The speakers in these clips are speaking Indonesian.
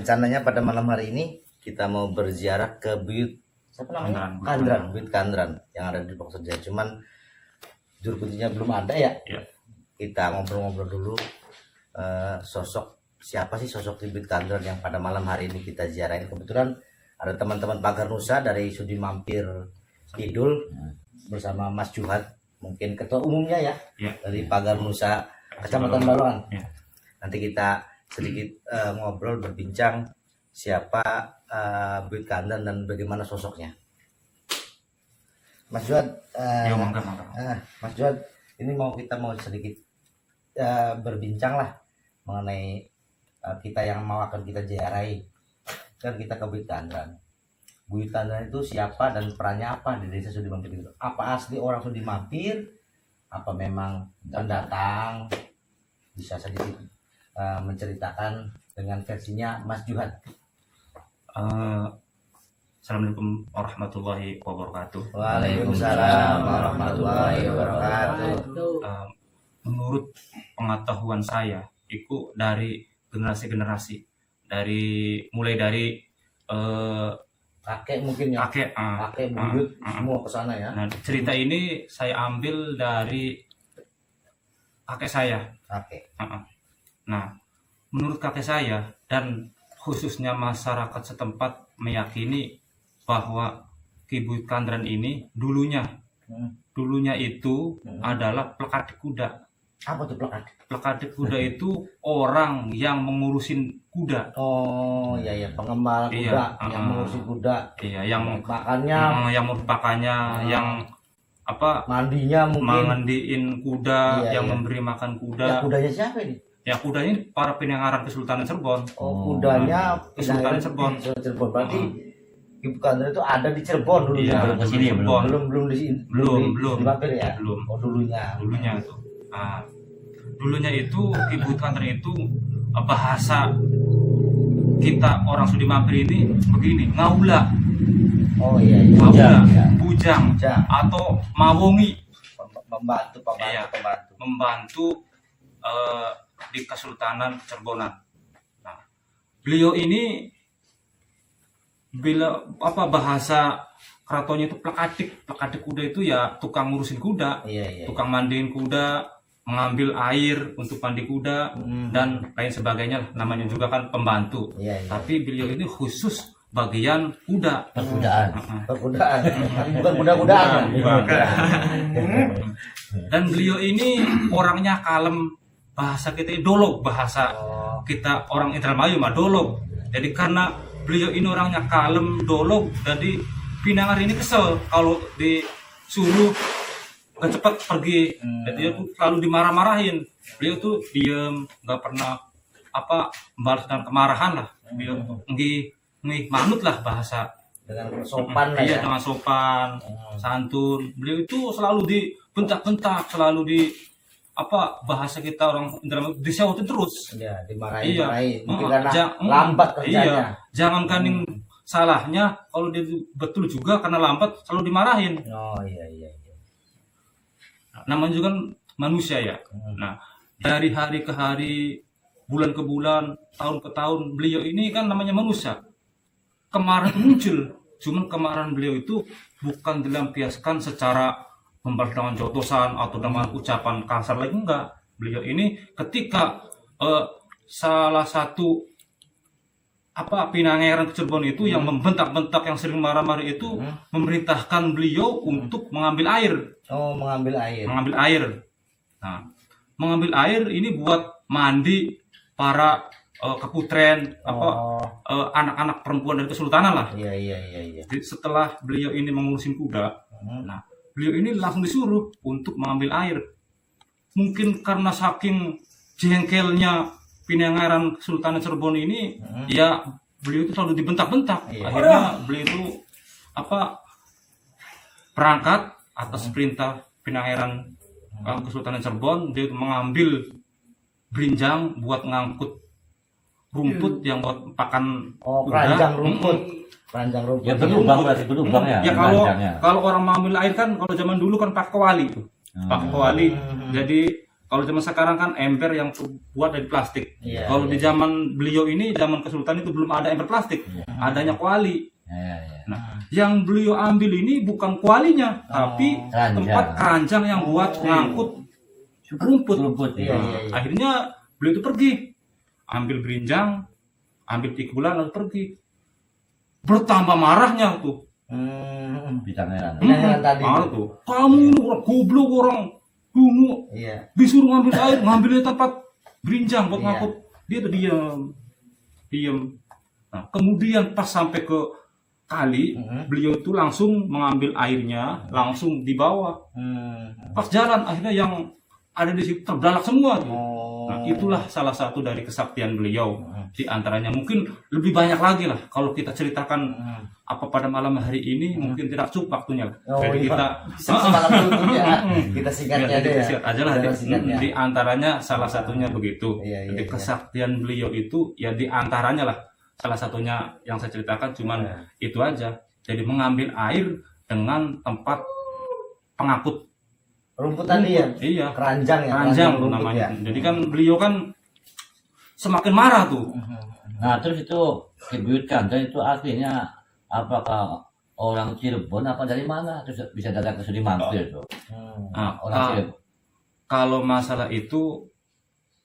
rencananya pada malam hari ini kita mau berziarah ke Buyut siapa namanya? Kandran, Buyut Kandran yang ada di Longsor Jaya. Cuman juru kuncinya belum ada ya. Kita ngobrol-ngobrol dulu siapa sih sosok di Buyut Kandran yang pada malam hari ini kita ziarahin. Kebetulan ada teman-teman Pagar Nusa dari Studi Mampir Kidul bersama Mas Juhat, mungkin ketua umumnya ya, dari Pagar Nusa Kecamatan Baluan. Nanti kita sedikit ngobrol berbincang siapa Buyut Kandran dan bagaimana sosoknya. Mas Juhat, Mas Juhat, ini kita mau sedikit berbincang lah mengenai kita yang akan kita ziarahi. Kan kita ke Buyut Kandran. Buyut Kandran itu siapa dan perannya apa di desa Studi Mampir itu? Apa asli orang Studi Mampir? Apa memang pendatang? Bisa sedikit menceritakan dengan versinya Mas Juhat. Assalamualaikum warahmatullahi wabarakatuh. Waalaikumsalam warahmatullahi wabarakatuh. Menurut pengetahuan saya, itu dari generasi-generasi, mulai dari kakek mungkin ya, kakek buyut semua ke sana ya. Nah, cerita ini saya ambil dari kakek saya. Nah, menurut kakek saya dan khususnya masyarakat setempat meyakini bahwa Buyut Kandran ini dulunya itu adalah plekadik kuda. Apa tuh plekadik? Plekadik kuda itu orang yang mengurusin kuda. Oh iya, pengembala kuda, yang mengurusin kuda. Iya, yang makannya, yang merupakannya, yang apa? Mandinya mungkin. Mandiin kuda, yang memberi makan kuda. Ya, kudanya siapa ini? Ya, kudanya para Pinangaran Kesultanan Cirebon. Oh, kudanya Kesultanan Cirebon. Berarti Buyut Kandran itu ada di Cirebon dulu. Iya, belum di sini, belum di sini. Belum. Di Mampir ya? Belum. Oh, dulunya itu. Dulunya itu Buyut Kandran itu bahasa kita orang Studi Mampir ini begini, ngaula. Oh iya. Ngaula, bujang atau mawongi. Membantu di Kesultanan Cirebonan. Nah, beliau ini bahasa keratonnya itu plekadik kuda itu ya tukang ngurusin kuda, tukang mandiin kuda, mengambil air untuk mandi kuda dan lain sebagainya, namanya juga kan pembantu. Tapi beliau ini khusus bagian kuda, perkudaan, bukan kuda-kudaan. Dan beliau ini orangnya kalem, bahasa kita dolog, bahasa kita orang Indramayu mah dolog. Jadi karena beliau ini orangnya kalem, dolog, jadi Pinangar ini kesel kalau disuruh cepat pergi. Jadi dia tuh selalu dimarah-marahin. Beliau tuh diem, nggak pernah membalas dengan kemarahan lah. Beliau manut lah bahasa dengan sopan lah ya. Dengan sopan, santun. Beliau itu selalu dibentak-bentak, selalu bahasa kita orang Indramayu disautin terus. Iya, dimarahin. Mungkin karena lambat kerjanya. Iya, jangankan yang salahnya, kalau dia betul juga karena lambat selalu dimarahin. Oh iya. Namanya juga manusia ya. Nah, dari hari ke hari, bulan ke bulan, tahun ke tahun, beliau ini kan namanya manusia. Kemarahan muncul, cuman kemarahan beliau itu bukan dilampiaskan secara membalas dengan jotosan atau dengan ucapan kasar lagi, enggak. Beliau ini ketika salah satu Pinangaran Cirebon itu yang membentak-bentak, yang sering marah-marah itu memerintahkan beliau untuk mengambil air. Oh, mengambil air. Nah, mengambil air ini buat mandi para keputren, anak-anak perempuan dari kesultanan lah. Iya. Jadi setelah beliau ini mengurusin kuda, nah beliau ini langsung disuruh untuk mengambil air. Mungkin karena saking jengkelnya Pinangaran Kesultanan Cirebon ini, ya beliau itu selalu dibentak-bentak. Akhirnya beliau itu berangkat atas perintah Pinangaran Kesultanan Cirebon, dia itu mengambil berinjang buat ngangkut rumput yang buat pakan kuda. Keranjang rumput. Ya berlubang ya. Ya kalau orang mau ambil air kan, kalau zaman dulu kan pakai kuali tuh. Pakai kuali. Jadi Kalau zaman sekarang kan ember yang buat dari plastik. Iya, Kalau iya. di zaman beliau ini, zaman kesultanan itu belum ada ember plastik, adanya kuali. Nah, yang beliau ambil ini bukan kualinya, tapi keranjang. tempat keranjang yang buat ngangkut rumput. ya. Iya. Akhirnya beliau itu pergi, ambil berinjang, ambil tikulan lalu pergi. Bertambah marahnya tuh. Bisa ngeran. Yang tadi Marah tuh. tuh. Kamu ini orang goblok, orang dungu, Iya. disuruh ngambil air, ngambilnya tempat berinjang buat Iya. ngangkut. Dia tuh diam. Nah, kemudian pas sampai ke kali, beliau itu langsung mengambil airnya, langsung dibawa. Pas jalan, akhirnya yang ada di situ terbelalak semua tuh. Nah, itulah salah satu dari kesaktian beliau. Di antaranya mungkin lebih banyak lagi lah kalau kita ceritakan apa pada malam hari ini mungkin tidak cukup waktunya. Jadi kita semalam dulu ya. Kita singkatnya ya, aja ya. singkat aja lah. Singkatnya. Di antaranya salah satunya begitu. Iya, Jadi iya. kesaktian beliau itu ya di antaranya lah salah satunya yang saya ceritakan cuman itu aja. Jadi mengambil air dengan tempat pengangkut Rumput tadi ya. Iya. Keranjang ya. Keranjang rumput namanya. ya. Jadi kan beliau kan semakin marah tuh. Nah terus itu Kibuyut Kandran itu artinya apakah orang Cirebon apa dari mana terus bisa datang ke Sudi Mampir tuh Nah, orang Cirebon. kalau masalah itu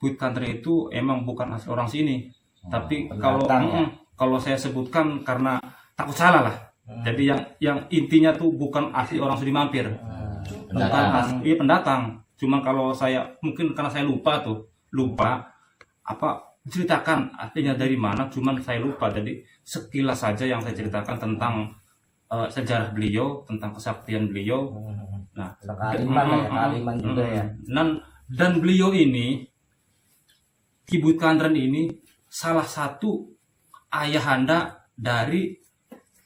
Buyut Kandran itu emang bukan asli orang sini. Tapi kalau pendatang ya? kalau saya sebutkan karena takut salah lah. Jadi yang intinya tuh bukan asli orang Sudi Mampir. Bukan Pendatang. asli pendatang. Cuma kalau saya mungkin karena saya lupa apa ceritakan artinya dari mana, cuman saya lupa. Jadi sekilas saja yang saya ceritakan tentang sejarah beliau, tentang kesaktian beliau. Nah, Kaliman ya, Kaliman juga ya. dan beliau ini Ki Buyut Kandran ini salah satu ayahanda dari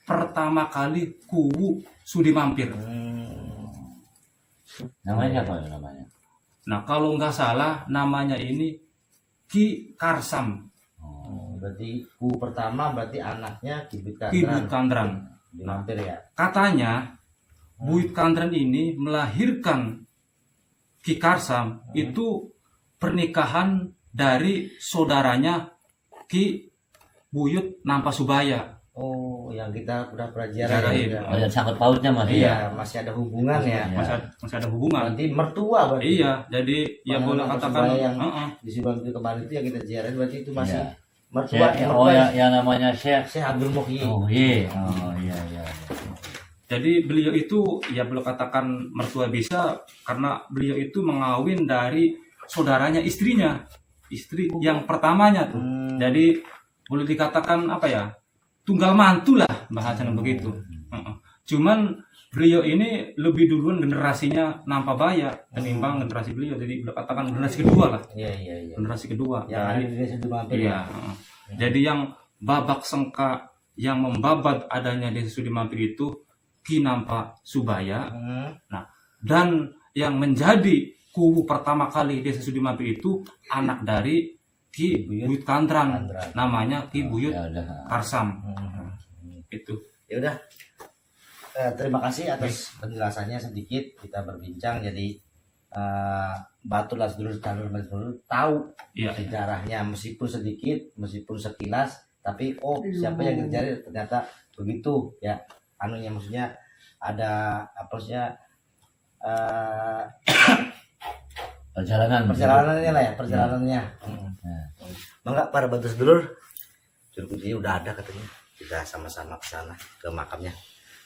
pertama kali kubu Sudi Mampir. Namanya apa ya namanya? Nah, kalau nggak salah namanya ini Ki Karsam, Berarti pertama berarti anaknya Ki Buyut Kandran. Di Mampir ya. Katanya Buyut Kandran ini melahirkan Ki Karsam itu pernikahan dari saudaranya Ki Buyut Nampasubaya. Oh, yang kita udah pelajari Pelajari. ya. Oh, yang sangkut pautnya masih ya. Iya, masih ada hubungan ya. Masih ada hubungan. Berarti mertua berarti. Iya, jadi ya boleh katakan yang heeh. di Subang kemarin itu yang kita ziarah berarti itu masih Iya. mertua. Oh ya, yang namanya Syekh. Syekh Abdul Muhyi. Oh iya. Oh iya iya. Jadi beliau itu ya boleh katakan mertua bisa karena beliau itu mengawin dari saudaranya istrinya. Istri yang pertamanya tuh. Jadi boleh dikatakan apa ya? Tunggal mantu lah bahasanya begitu. Cuman beliau ini lebih duluan generasinya Nampabaya ketimbang generasi beliau. Jadi boleh katakan generasi kedua lah. Iya. Generasi kedua. Yang ada di desa Sudi Mampir Iya. ya. Jadi yang babak sengka yang membabat adanya desa Sudi Mampir itu Ki Nampa Subaya. Nah, dan yang menjadi kubu pertama kali desa Sudi Mampir itu anak dari Ki Buyut Kandran, namanya Ki Buyut Ya udah. Karsam. Itu. Ya udah. Terima kasih atas penjelasannya sedikit kita berbincang jadi Batulah sedulur tahu Iya. sejarahnya meskipun sedikit meskipun sekilas tapi siapa yang terjadi ternyata begitu ya anunya maksudnya ada apanya perjalanannya lah ya perjalanannya. Mangga para bantu sedulur kunci udah ada katanya kita sama-sama ke sana ke makamnya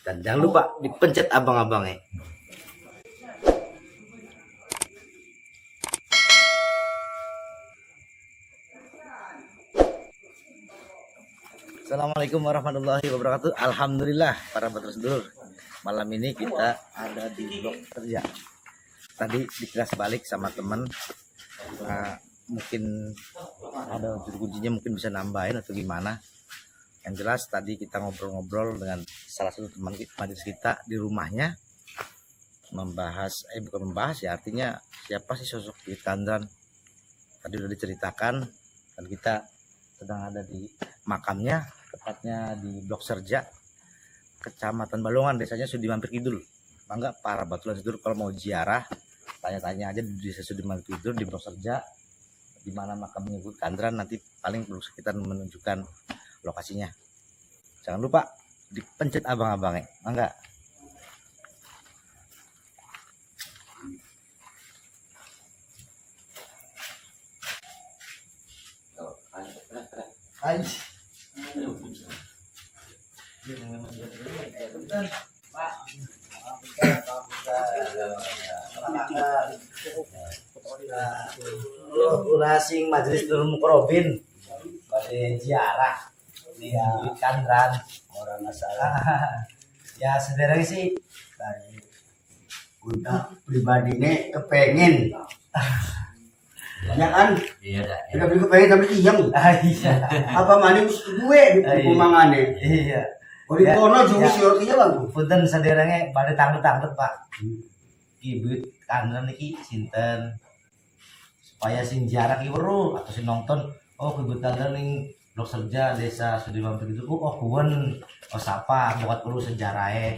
dan jangan lupa dipencet abang-abangnya. Assalamualaikum warahmatullahi wabarakatuh. Alhamdulillah para bantu sedulur malam ini kita ada di blok kerja. Tadi dikilas balik sama teman mungkin ada kuncinya mungkin bisa nambahin atau gimana. Yang jelas tadi kita ngobrol-ngobrol dengan salah satu teman majelis kita di rumahnya membahas bukan membahas ya artinya siapa sih sosok Buyut Kandran. Tadi udah diceritakan dan kita sedang ada di makamnya tepatnya di Blok Serja Kecamatan Balongan desanya Sudi Mampir Kidul. Mangga para batulan sedulur kalau mau ziarah tanya-tanya aja di Desa Sudi Mampir Kidul di Blok Serja di mana makamnya Ibu Kandran, nanti paling perlu sekitar menunjukkan lokasinya. Jangan lupa dipencet abang-abangnya, enggak? Sing majelis Nurul Mukrobin pada ziarah di Kandran orang masalah. Ya sederhana sih dari untuk pribadi ini kepengen ya kan, Iya dah. kita beli kepengen tapi diam. Iya. Apa mana mesti gue di pemangane. Iya. Oh di kono juga siortinya bang. Punten sederhana pada tanglet Pak. Ibu Kandran iki sinten supaya sing ziarah ki weruh atau sing nonton oh Ibu Kandran ning Blok Serja Desa Sudi Mampir Kidul oh kuwen oh sapa buat perlu sejarahnya.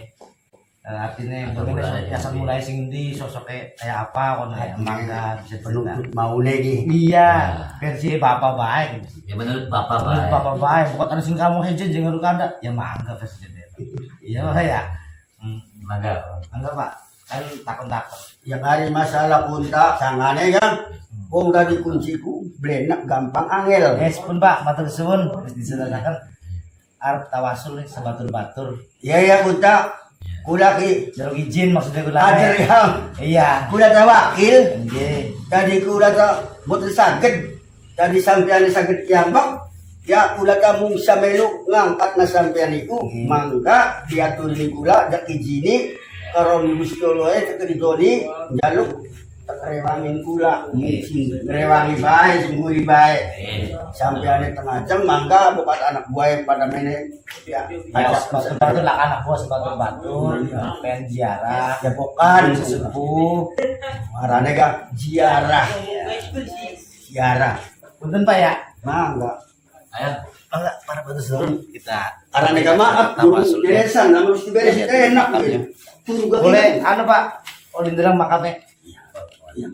Artinya bagaimana asal mulai sing di sosoknya kayak apa kon mangga bisa penuntut mau lagi. Iya, versi bapak baik. Ya menurut Bapak Menurut baik. bapak baik, bukan ada sing kamu hejen jeung kanda. Ya mangga versi dia. Iya Pak ya. Mangga. Mangga Pak. Kan takon-takon. Yang hari masalah punta sangane kan wong tadi kunciku blenak gampang angel. Pun Pak, matur suwun wis disederhanakan arep tawasul nih sebatur-batur. Ya punta kula ki Jaluk izin maksudnya kula. ajar yang Iya. kula tawakil Nggih. tadi kula ta mboten saged tadi sampeyan saged kiambak ya kula ta mung samelu ngangkat na sampeyan iku mangga diatur ni kula dak izini karo ni Gusti Allah teke didoni njaluk rewangi kula sing rewangi bae sing kuwi bae sampeyan tengah jam mangga bukan anak buah yang pada mene ya Ya, sebatur-batur lah anak buah sebatur-batur, pengen ziarah, ya bukan sesepuh. marane ga ziarah ziarah Punten Pak ya. mangga Ayo. Enggak, para batur kita arane ga maaf Tawasul, guru beresan namun mesti beres enak gitu tunggu ga boleh anu Pak, olinderang makamnya. iya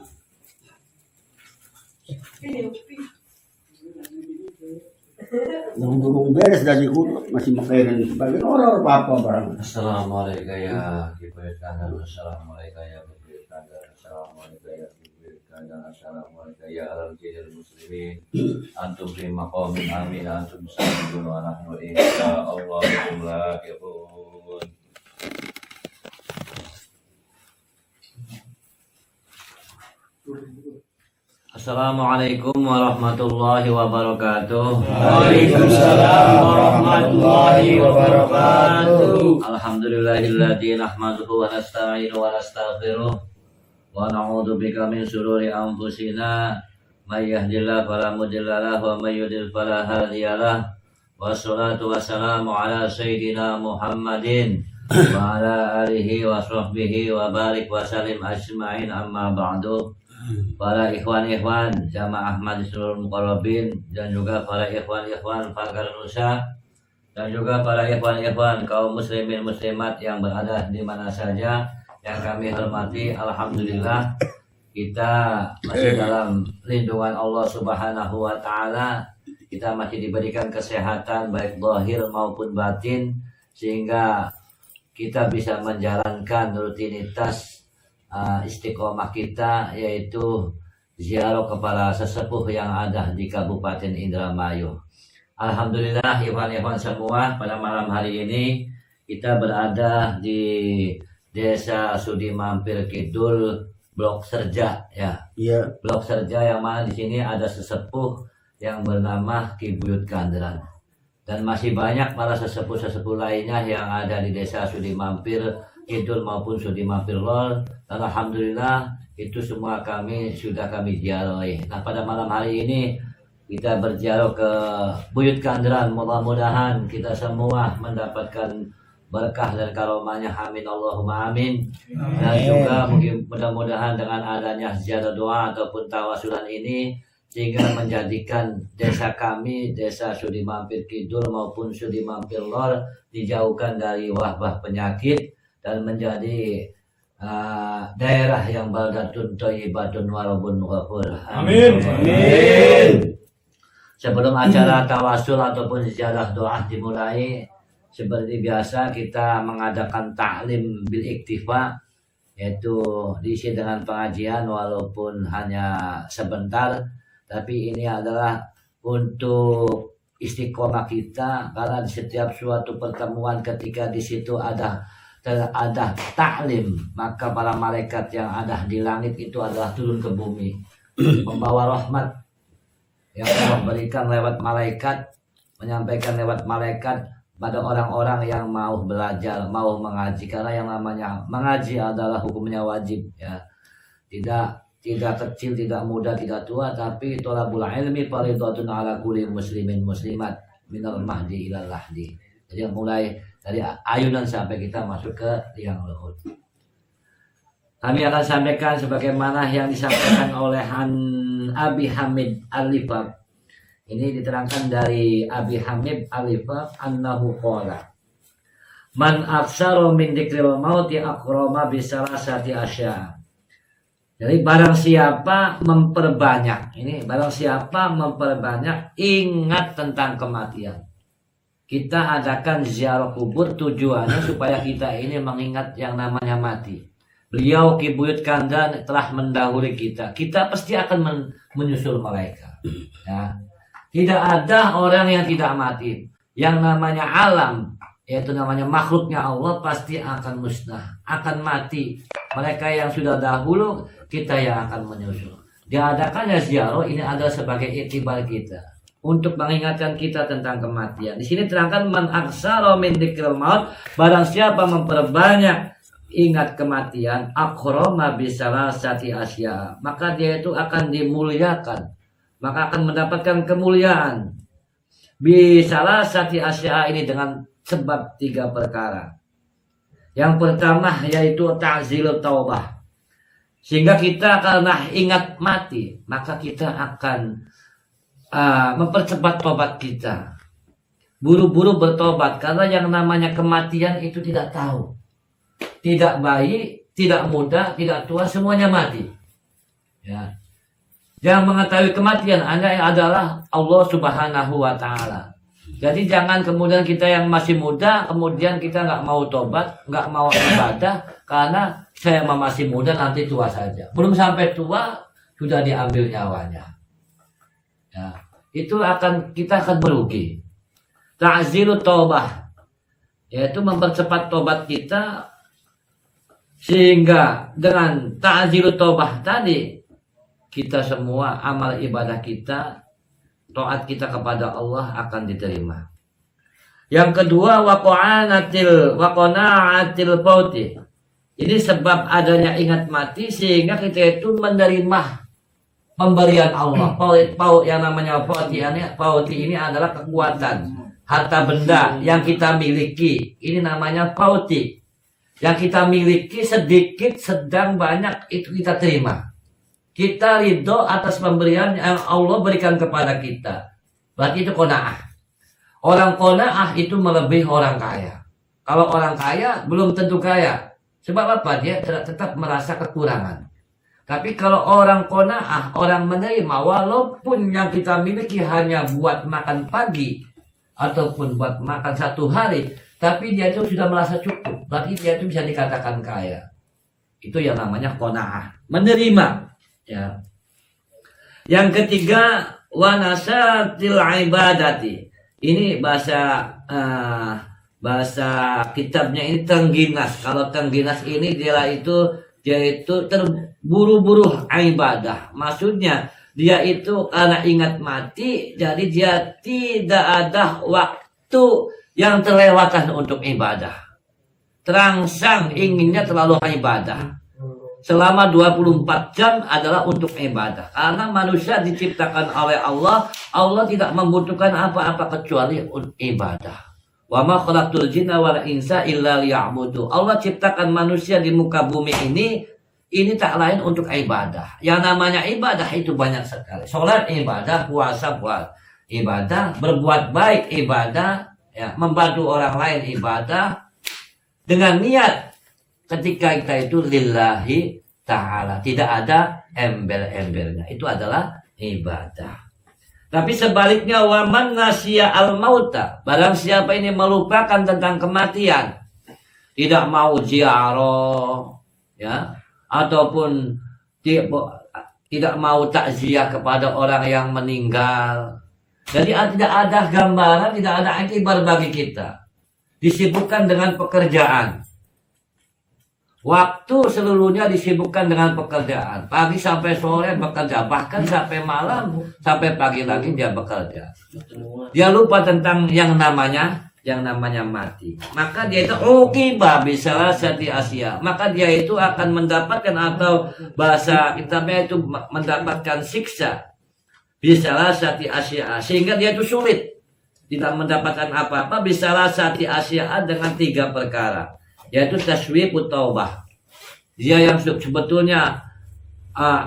yang durung beres dari guru masih makanan sebagai orang apa barang Assalamualaikum ya Ibu Kandar. Assalamualaikum ya Ibu Kandar. Assalamualaikum ya Ibu Kandar. Assalamualaikum ya al-jidil muslimin. Antum fi maqamin amin. Antum sa'idun wa nahnu insya'Allah laqiqun. Assalamualaikum warahmatullahi wabarakatuh. Waalaikumsalam warahmatullahi wabarakatuh. Alhamdulillahilladzi nahmaduhu wa nasta'inu wa nastaghfiruh wa na'udzu bika min shururi anfusina may yahdihillahu fala mudilla lahu wa may yudlil fala hadiya lahu wassalatu wassalamu ala sayyidina Muhammadin wa ala alihi wa sahbihi wa barik wa salim ajma'in amma ba'du. Para ikhwan-ikhwan jamaah Majelis Nurul Muqarrabin dan juga para ikhwan-ikhwan Pagar Nusa dan juga para ikhwan-ikhwan kaum muslimin muslimat yang berada di mana saja yang kami hormati, alhamdulillah kita masih dalam lindungan Allah Subhanahu wa taala. Kita masih diberikan kesehatan baik zahir maupun batin sehingga kita bisa menjalankan rutinitas istiqomah kita, yaitu ziarah kepada sesepuh yang ada di Kabupaten Indramayu. Alhamdulillah ikhwan-ikhwan semua, pada malam hari ini kita berada di Desa Sudi Mampir Kidul, Blok Serja ya. Iya. Blok Serja yang mana di sini ada sesepuh yang bernama Ki Buyut Kandran. Dan masih banyak para sesepuh-sesepuh lainnya yang ada di Desa Sudi Mampir Kidul maupun Sudi Mampir Lor. Dan alhamdulillah itu semua sudah kami ziarahi. Nah, pada malam hari ini kita berziarah ke Buyut Kandran. Mudah-mudahan kita semua mendapatkan berkah dan karomahnya, amin Allahumma amin. Dan juga mungkin mudah-mudahan dengan adanya ziarah doa ataupun tawasulan ini sehingga menjadikan desa kami, Desa Sudi Mampir Kidul maupun Sudi Mampir Lor, dijauhkan dari wabah penyakit dan menjadi daerah yang baldatun thayyibatun warabun ghafur. Amin. Sebelum acara tawasul ataupun ziarah doa dimulai, seperti biasa kita mengadakan taklim bil iktifa, yaitu diisi dengan pengajian walaupun hanya sebentar, tapi ini adalah untuk istiqomah kita, karena di setiap suatu pertemuan ketika di situ ada taklim, maka para malaikat yang ada di langit itu adalah turun ke bumi membawa rahmat yang Allah berikan lewat malaikat, menyampaikan lewat malaikat pada orang-orang yang mau belajar, mau mengaji. Karena yang namanya mengaji adalah hukumnya wajib, ya. Tidak kecil, tidak muda, tidak tua, tapi thalabul ilmi fardhatun ala kulli muslimin muslimat minal mahdi ilal lahdi. Jadi mulai dari ayunan sampai kita masuk ke liang laut. Kami akan sampaikan sebagaimana yang disampaikan oleh Abi Hamid Al-Lifaq. Ini diterangkan dari Abi Hamid Al-Lifaq annahu qala man aktsara min dzikril mauti aqrama bi salasati asya. Jadi barang siapa memperbanyak, ini barang siapa memperbanyak ingat tentang kematian. Kita adakan ziarah kubur tujuannya supaya kita ini mengingat yang namanya mati. Beliau Kibuyut Kandan telah mendahului kita. Kita pasti akan menyusul mereka. Ya. Tidak ada orang yang tidak mati. Yang namanya alam, yaitu namanya makhluknya Allah, pasti akan musnah, akan mati. Mereka yang sudah dahulu, kita yang akan menyusul. Diadakannya ziarah ini adalah sebagai iktibar kita, untuk mengingatkan kita tentang kematian. Di sini terangkan man aksara min dzikril maut, barang siapa memperbanyak ingat kematian, akhrama bisalasati asya, maka dia itu akan dimuliakan, maka akan mendapatkan kemuliaan. Bisalasati asya ini dengan sebab 3 perkara. Yang pertama yaitu ta'zilul taubah, sehingga kita karena ingat mati, maka kita akan mempercepat tobat kita, buru-buru bertobat, karena yang namanya kematian itu tidak tahu. Tidak bayi, tidak muda, tidak tua, semuanya mati. Ya. Yang mengetahui kematian adalah Allah Subhanahu wa Ta'ala. Jadi jangan kemudian kita yang masih muda, kemudian kita nggak mau tobat, nggak mau ibadah, karena saya masih muda, nanti tua saja. Belum sampai tua sudah diambil nyawanya. Ya. Itu kita akan merugi. Ta'zilut taubah, yaitu mempercepat tobat kita. Sehingga dengan ta'zilut taubah tadi, kita semua amal ibadah kita, taat kita kepada Allah akan diterima. Yang kedua, waqana'atil pauti. Ini sebab adanya ingat mati, sehingga kita itu menerima pemberian Allah. Paut yang namanya pauti ini adalah kekuatan, harta benda yang kita miliki. Ini namanya pauti. Yang kita miliki sedikit, sedang, banyak, itu kita terima. Kita ridho atas pemberian yang Allah berikan kepada kita. Berarti itu qanaah. Orang qanaah itu melebihi orang kaya. Kalau orang kaya belum tentu kaya. Sebab apa? Dia tetap merasa kekurangan. Tapi kalau orang qanaah, orang menerima, walaupun yang kita miliki hanya buat makan pagi ataupun buat makan 1 hari, tapi dia itu sudah merasa cukup. Berarti dia itu bisa dikatakan kaya. Itu yang namanya qanaah, menerima. Ya. Yang ketiga, wanasatil ibadati. Ini bahasa kitabnya ini tengginas. Kalau tengginas ini dia itu terburu-buru ibadah. Maksudnya dia itu karena ingat mati, jadi dia tidak ada waktu yang terlewatkan untuk ibadah. Terangsang inginnya terlalu ibadah. Selama 24 jam adalah untuk ibadah. Karena manusia diciptakan oleh Allah, Allah tidak membutuhkan apa-apa kecuali ibadah. Wa ma khalaqtul jinna wal insa illa liya'budu. Allah ciptakan manusia di muka bumi ini tak lain untuk ibadah. Yang namanya ibadah itu banyak sekali. Salat ibadah, puasa ibadah, berbuat baik ibadah, ya, membantu orang lain ibadah, dengan niat ketika kita itu lillahi ta'ala, tidak ada embel-embelnya, itu adalah ibadah. Tapi sebaliknya, waman nasiya al-mauta, barang siapa ini melupakan tentang kematian, tidak mau ziarah, ya, ataupun tidak mau takziah kepada orang yang meninggal. Jadi tidak ada gambaran, tidak ada iktibar bagi kita. Disibukkan dengan pekerjaan. Waktu seluruhnya disibukkan dengan pekerjaan. Pagi sampai sore bekerja, bahkan sampai malam, sampai pagi lagi dia bekerja. Dia lupa tentang yang namanya mati. Maka dia itu uqiba bisalah sati Asia. Maka dia itu akan mendapatkan, atau bahasa kitabnya itu mendapatkan siksa bisalah sati Asia, sehingga dia itu sulit tidak mendapatkan apa-apa bisalah sati Asia dengan 3 perkara, yaitu taswiqut taubah. Dia yang sebetulnya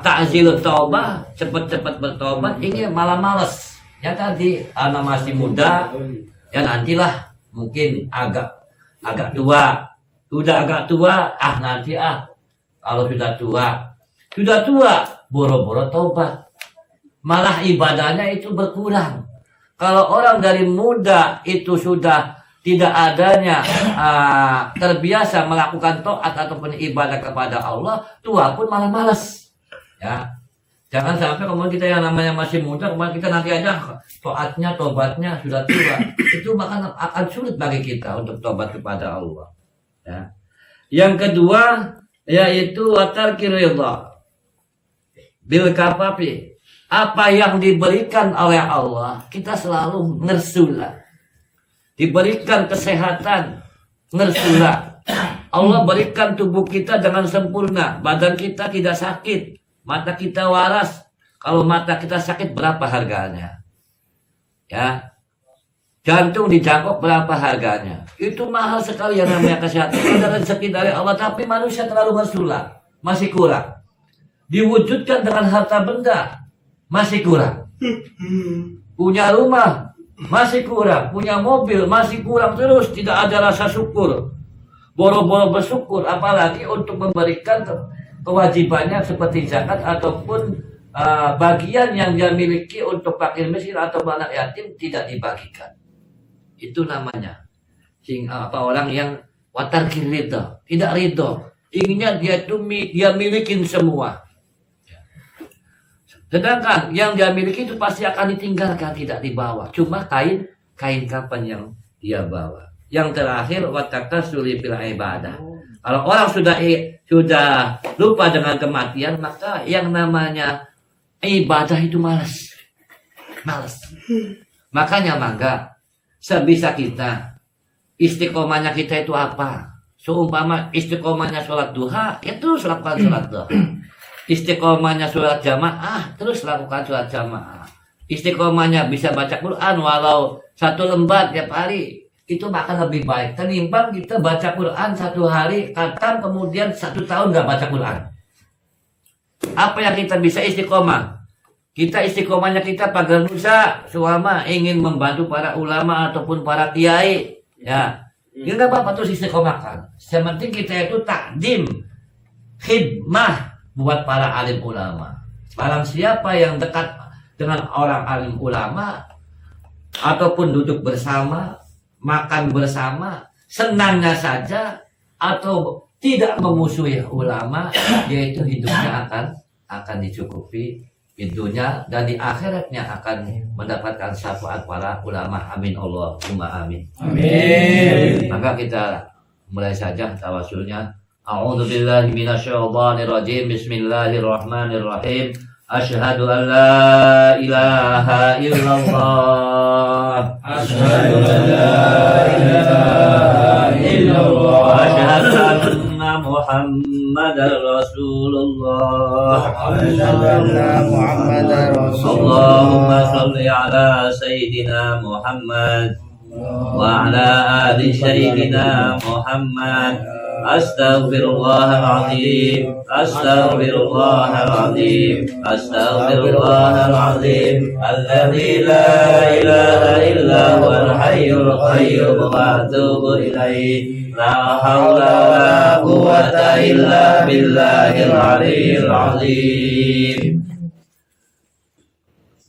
ta'zilut taubah, cepat-cepat bertobat, ini malah malas. Ya tadi anak masih muda, ya nantilah, mungkin agak tua. Sudah agak tua, nanti kalau sudah tua boro-boro taubat. Malah ibadahnya itu berkurang. Kalau orang dari muda itu sudah tidak adanya terbiasa melakukan taat ataupun ibadah kepada Allah, tua pun malah malas. Ya, jangan sampai kemudian kita yang namanya masih muda, kemudian kita nanti aja taatnya, tobatnya sudah tua. Itu bahkan akan sulit bagi kita untuk tobat kepada Allah. Ya. Yang kedua yaitu watarkir ridha bil kafafi. Apa yang diberikan oleh Allah, kita selalu ngersulah. Diberikan kesehatan, ngersulah. Allah berikan tubuh kita dengan sempurna, badan kita tidak sakit, mata kita waras. Kalau mata kita sakit, berapa harganya? Ya, jantung dijangkau, berapa harganya? Itu mahal sekali yang namanya kesehatan. Itu rezeki dari Allah, tapi manusia terlalu ngersulah, masih kurang. Diwujudkan dengan harta benda, masih kurang. Punya rumah, masih kurang. Punya mobil, masih kurang. Terus tidak ada rasa syukur. Boro-boro bersyukur, apalagi untuk memberikan kewajibannya seperti zakat ataupun bagian yang dia miliki untuk fakir miskin atau anak yatim tidak dibagikan. Itu namanya orang yang watarkir ridha, tidak ridho. Inginnya dia milikin semua. Sedangkan yang dia miliki itu pasti akan ditinggalkan, tidak dibawa. Cuma kain kapan yang dia bawa. Yang terakhir, watakasuli fil ibadah. Kalau orang sudah lupa dengan kematian, maka yang namanya ibadah itu malas. Makanya sebisa kita, istiqomahnya kita itu apa? Seumpama istiqomahnya sholat duha, ya terus lakukan sholat duha. Istiqomahnya sholat jamaah, terus lakukan sholat jamaah. Istiqomahnya bisa baca Quran walau 1 lembar tiap hari, itu bahkan lebih baik ketimbang kita baca Quran 1 hari khatam kemudian 1 tahun nggak baca Quran. Apa yang kita bisa istiqomah? Kita istiqomahnya kita pagar nusa suama ingin membantu para ulama ataupun para kiai, ya nggak apa-apa, terus istiqomahkan. Yang penting kita itu takdim khidmah buat para alim ulama. Barang siapa yang dekat dengan orang alim ulama ataupun duduk bersama, makan bersama, senangnya saja atau tidak memusuhi ulama, yaitu hidupnya akan dicukupi hidupnya dan di akhiratnya akan mendapatkan syafaat para ulama. Amin Allahumma amin. Amin. Maka kita mulai saja tawasulnya. A'udzu billahi minasyaitonir rajim. Bismillahirrahmanirrahim. Asyhadu an la ilaha illallah. Asyhadu an la ilaha illallah. Asyhadu anna Muhammadar Rasulullah. Asyhadu anna Muhammadar Rasulullah. Allahumma shalli ala sayyidina Muhammad wa ala ali sayyidina Muhammad. Astaghfirullahaladzim, astaghfirullahaladzim, astaghfirullahaladzim. Alladzi la ilaha illa huwal hayyul qayyum wa atubu ilaih. لا حول ولا قوة إلا بالله العلي العظيم.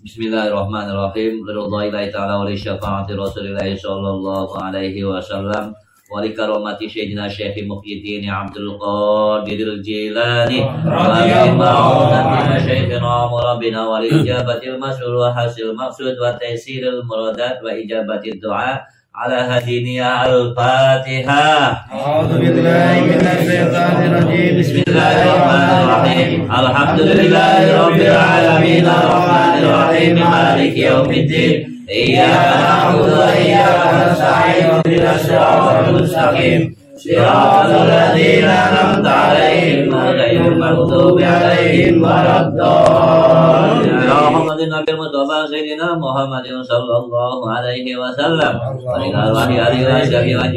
Bismillahirrahmanirrahim. Ridhollahi ta'ala wa li syafaati Rasulillah sallallahu alaihi wasallam wa li karamati Sayyidina Syekh Muhyiddin Abdul Qadir Al-Jilani wa li ma'unati Syekhina Rabbina wa li ijabatil mas'ul wa hasil maqsud wa taysiril muradat wa ijabatil du'a ala hadiniya al-Fatihah. A'udzu billahi minasy syaithanir rajim. Bismillahirrahmanirrahim. Alhamdulillahi rabbil alamin arrahmanir rahim maliki yaumiddin. Iyyaka na'budu wa iyyaka nasta'in ihdinas siratal mustaqim. Siratal ladzina an'amta 'alaihim ghairil maghdubi 'alaihim waladdallin. Muhammadin Nabil Mustafa Sayyidina Muhammadin sallallahu alaihi wasallam. Wa ila alihi wa sahbihi wa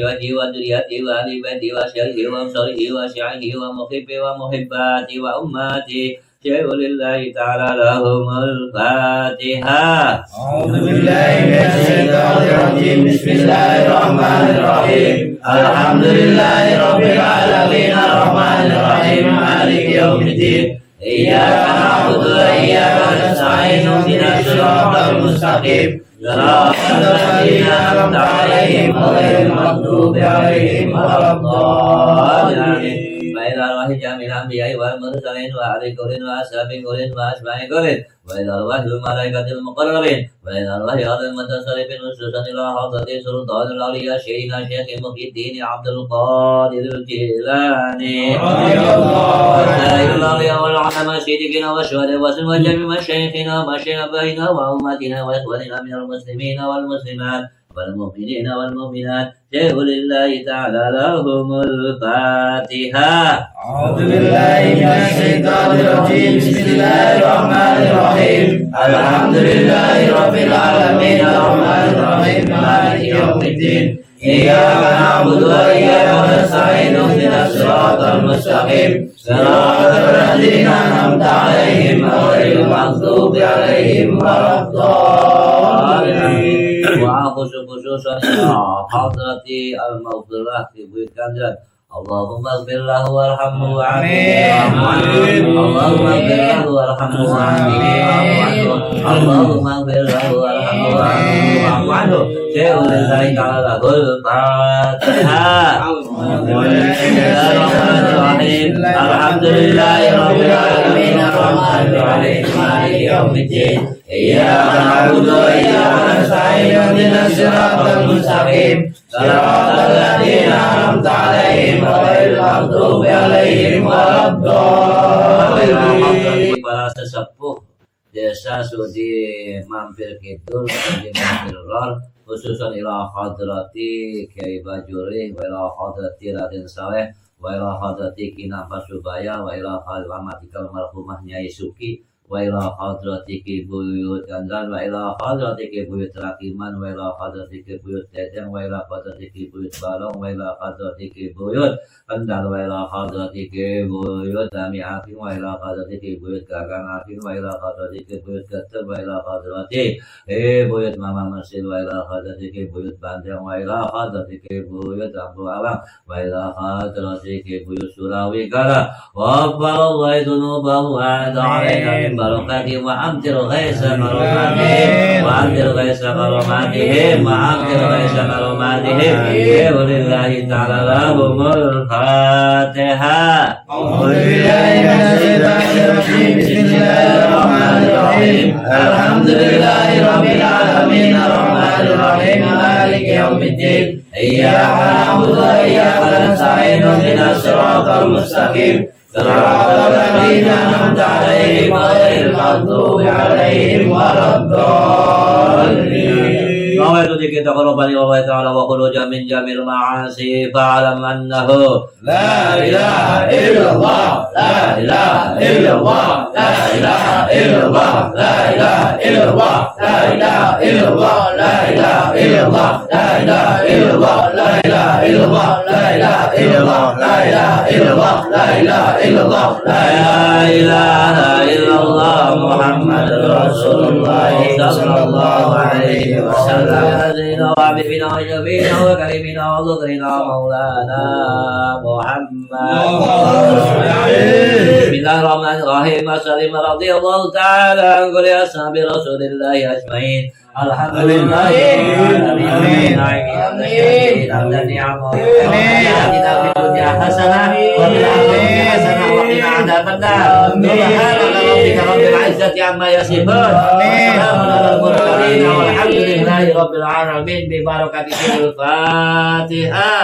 dzurriyyati wa ahli baiti wa syaikhi wa sarihi wa syaikhi wa muhibbi wa muhibbati wa ummati. Lillahi ta'ala lahumul Fatihah. A'udzu billahi minasy syaithanir rajim. Bismillahirrahmanirrahim. Alhamdulillahi rabbil alamin arrahmanir rahim maliki yaumiddin. Iyyaka na'budu wa iyyaka nasta'in ihdinas siratal mustaqim. Siratal ladzina an'amta 'alaihim ghairil maghdubi 'alaihim waladdallin. وإلى أرواح جميع الأنبياء والمرسلين وأهل كل وأصحاب كل وأشباه كل وإلى أرواح الملائكة المقربين وإلى أرواح أهل المتصرفين خصوصا إلى حضرة سلطان الأولياء شيخنا شيخ محي الدين عبد القادر الجيلاني رضي الله وسائر الأولياء والعلماء الصديقين والشهداء وجميع مشايخنا ومشايخنا وأمتنا وإخواننا من المسلمين والمسلمات والمؤمنين والمؤمنات. لله تعالى لهم الفاتحة. أعوذ بالله من الشيطان الرجيم. بسم الله الرحمن الرحيم. الحمد لله رب العالمين الرحمن الرحيم مالك يوم الدين. إياك نعبد وإياك نستعين اهدنا الصراط المستقيم صراط الذين أنعمت عليهم غير المغضوب عليهم ولا الضالين. Khususan hadrati al-maghfirah fi buyut kanjat. Allahumma ighfir lahu warhamhu wa'afihi. Allahumma ighfir lahu warhamhu wa'afihi. Allahumma ighfir lahu warhamhu wa'afihi. Lillahi ta'ala lahul Fatihah. Bismillahirrahmanirrahim. Alhamdulillahi rabbil alamin arrahmanir rahim maliki yaumiddin. Iyyaka na'budu wa iyyaka nasta'in ihdinas siratal mustaqim. Siratal ladzina an'amta 'alaihim ghairil maghdubi 'alaihim waladdallin. Para sesepuh desa Sudi Mampir Kidul, Sudi Mampir Lor, khususan ila hadrati Kiai Bajuri, wa ila hadrati Raden Saleh, wa ila hadrati Kinah Pasubaya, wa ila hadratikal marhumah Nyai Suki, wa ila hadrati Buyut Gandan, wa ila hadrati Buyut Rakiman, wa ila hadrati Buyut Dedeng, wa ila hadrati Buyut Balong, wa ila hadrati Buyut Kendal, wa ila hadrati Buyut Dami Aking, wa ila hadrati Buyut Gagang Aking, wa ila hadrati Buyut Geter, wa ila hadrati Buyut Mama Mesil, wa ila hadrati Buyut Bandeng, wa ila hadrati Buyut Abdul Alam, wa ila hadrati Buyut Surawi Kala, wa Allahu dunubahu wa ta'ala barokati wa amtir ghaisa karomatihim wa amtir ghaisa karomatihim wa amtir ghaisa karomatihim. Lillahi ta'ala lahumul Fatihah. A'udzu billahi minasy syaithanir rajim. Bismillahirrahmanirrahim. Alhamdulillahi rabbil alamin arrahmanir rahim maliki yaumiddin. Iyyaka na'budu wa iyyaka nasta'in ihdinas siratal mustaqim. Siratal ladzina an'amta 'alaihim ghairil maghdubi 'alaihim waladdallin. Nawaitu dzikra rabbani wa ta'ala wa khuruja min jamil ma'asi fa'alam annahu La ilaha illallah, la ilaha illallah, la ilaha illallah, la ilaha illallah, la ilaha illallah, la ilaha illallah, la ilaha illallah, la ilaha illallah, la ilaha illallah, la ilaha illallah, la ilaha illallah, la ilaha illallah Muhammadur Rasulullah sallallahu alaihi wasallam. سيدنا وحبيبنا ونبينا وكريمنا وذكرنا مولانا محمد. بسم الله الرحمن الرحيم. وسلم رضي الله تعالى عن كل أصحاب رسول الله أجمعين. الحمد لله رب العالمين. حمدا نعمه آتنا في الدنيا حسنة وفي الآخرة حسنة وقنا عذاب النار. سبحان ربك رب العزة عما يصفون وسلام على المرسلين والحمد لله رب العالمين ببركة الفاتحة.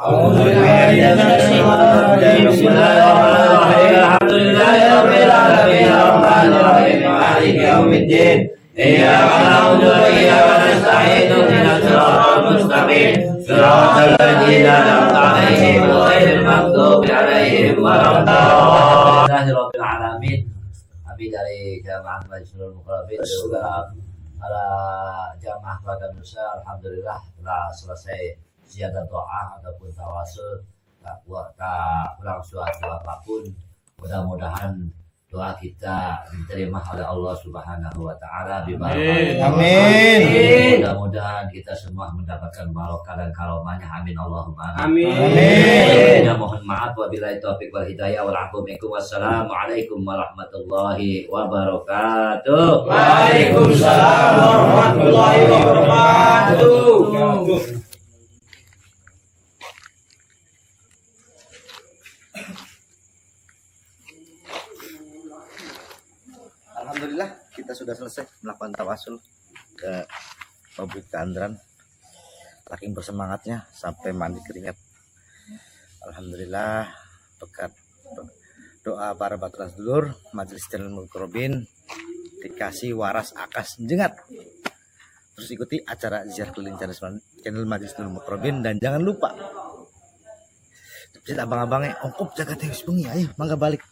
أعوذ بالله من الشيطان الرجيم. بسم الله الرحمن الرحيم. الحمد لله رب العالمين الرحمن الرحيم مالك يوم الدين. إياك نعبد وإياك نستعين اهدنا الصراط المستقيم صراط الذين أنعمت عليهم غير المغضوب عليهم ولا الضالين. رب العالمين. Kami dari Jamaah Majlis Mukarrabin juga para jamaah pada Nusa, alhamdulillah telah selesai ziarah doa ataupun tawasul, tak kurang suatu apapun. Mudah-mudahan doa kita diterima oleh Allah Subhanahu wa taala. Amin. Mudah-mudahan kita semua mendapatkan barokah dan karomahnya. Amin Allahumma Amin. Ya, mohon maaf wabillahi taufiq wal hidayah wal afu minkum. Wassalamualaikum warahmatullahi wabarakatuh. Waalaikumsalam warahmatullahi wabarakatuh. Alhamdulillah kita sudah selesai melakukan tawasul ke pabrik Andran. Saking bersemangatnya sampai mandi keringat. Alhamdulillah berkat doa para batul dulur Majelis Channel Mukarrabin dikasih waras akas jengat. Terus ikuti acara ziarah keliling channel Majelis Channel Mukarrabin dan jangan lupa abang-abangnya ongkop jaga teus bengi, ayo mangga balik.